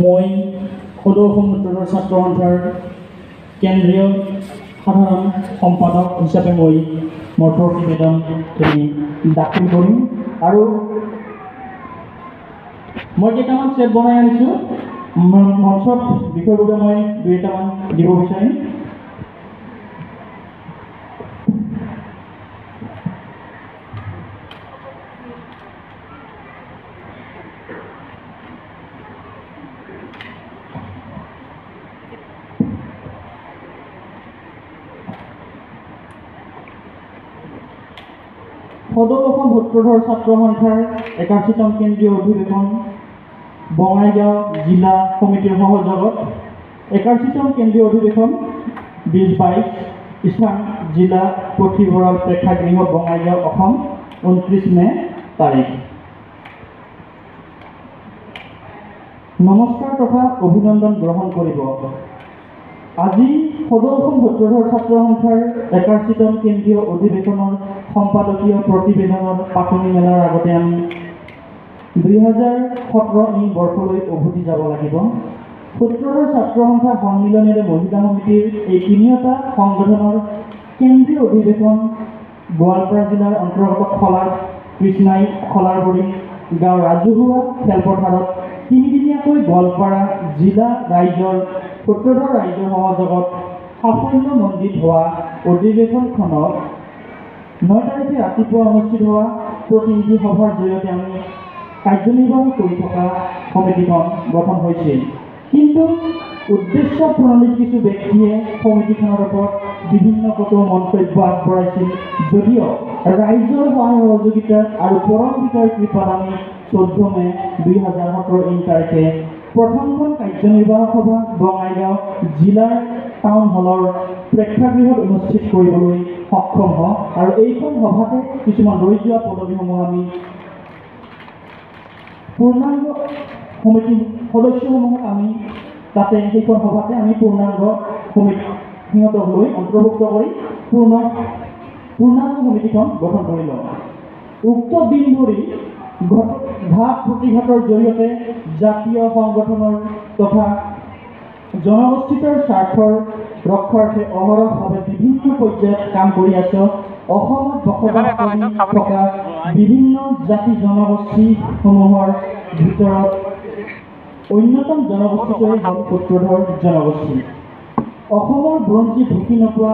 মই সদৌ অসম উত্তৰৰ ছাত্ৰ সন্থাৰ কেন্দ্ৰীয় সাধাৰণ সম্পাদক হিচাপে মই মোৰ প্ৰতিবেদন দাখিল কৰিম আৰু মই কেইটামান ছেট বনাই আনিছোঁ মঞ্চত বিষয়বোৰে মই দুই এটামান দিব বিচাৰিম। সদৌ অসম উত্তৰৰ ছাত্ৰ সন্থাৰ 81তম কেন্দ্ৰীয় অধিৱেশন বঙাইগাঁও জিলা সমিতিৰ সহযোগত 81তম কেন্দ্ৰীয় অধিৱেশন 2022 স্থান জিলা পুথিভঁৰাল প্ৰেক্ষাগৃহ বঙাইগাঁও অসম 29 মে তাৰিখ। নমস্কাৰ তথা অভিনন্দন গ্ৰহণ কৰিব। আজি সদৌ অসম উত্তৰৰ ছাত্ৰ সন্থাৰ 81তম কেন্দ্ৰীয় অধিৱেশনৰ সম্পাদকীয় প্ৰতিবেদনৰ পাতনি মেলাৰ আগতে আমি 2017 বৰ্ষলৈ উভতি যাব লাগিব। উত্তৰৰ ছাত্ৰ সন্থা সন্মিলনেৰে মহিলা সমিতিৰ এই তিনিওটা সংগঠনৰ কেন্দ্ৰীয় অধিৱেশন গোৱালপাৰা জিলাৰ অন্তৰ্গত খলাৰ কৃষ্ণাই খলাৰগুৰি গাঁৱৰ ৰাজহুৱা খেলপথাৰত তিনিদিনীয়াকৈ গোৱালপাৰা জিলা ৰাইজৰ উত্তৰৰ ৰাইজৰ সহযোগত সাফল্যমণ্ডিত হোৱা অধিৱেশনখনত 9 তাৰিখে ৰাতিপুৱা অনুষ্ঠিত হোৱা প্ৰতিনিধি সভাৰ জৰিয়তে আমি কাৰ্যনিৰ্বাহ কৰি থকা সমিতিখন গঠন হৈছিল। কিন্তু উদ্দেশ্য প্ৰণালীত কিছু ব্যক্তিয়ে সমিতিখনৰ ওপৰত বিভিন্ন কটু মন্তব্য আগবঢ়াইছিল যদিও ৰাইজৰ সহায় সহযোগিতা আৰু পৰম পিতাৰ কৃপাত আমি 14 মে 2017 তাৰিখে প্ৰথমখন কাৰ্যনিৰ্বাহ সভা বঙাইগাঁও জিলাৰ টাউন হলৰ প্ৰেক্ষাগৃহত অনুষ্ঠিত কৰিবলৈ সক্ষম হওঁ আৰু এইখন সভাতে কিছুমান ৰৈ যোৱা পদবীসমূহ আমি পূৰ্ণাংগ সমিতি সদস্যসমূহক আমি তাতে সেইখন সভাতে আমি পূৰ্ণাংগ সমিতি সিহঁতক লৈ অন্তৰ্ভুক্ত কৰি পূৰ্ণাংগ সমিতিখন গঠন কৰি লওঁ। উক্ত দিন ধৰি ঘাট প্ৰতিঘাটৰ জৰিয়তে জাতীয় সংগঠনৰ তথা জনগোষ্ঠীৰ স্বাৰ্থৰ ৰক্ষাৰ্থে অহৰহভাৱে বিভিন্ন পৰ্যায়ত কাম কৰি আছে। অসমত বসবাস কৰি থকা বিভিন্ন জাতি জনগোষ্ঠীসমূহৰ ভিতৰত অন্যতম জনগোষ্ঠীটোৱে হ'ল উত্তৰৰ জনগোষ্ঠী। অসমৰ বুৰঞ্জী ঢুকি নোপোৱা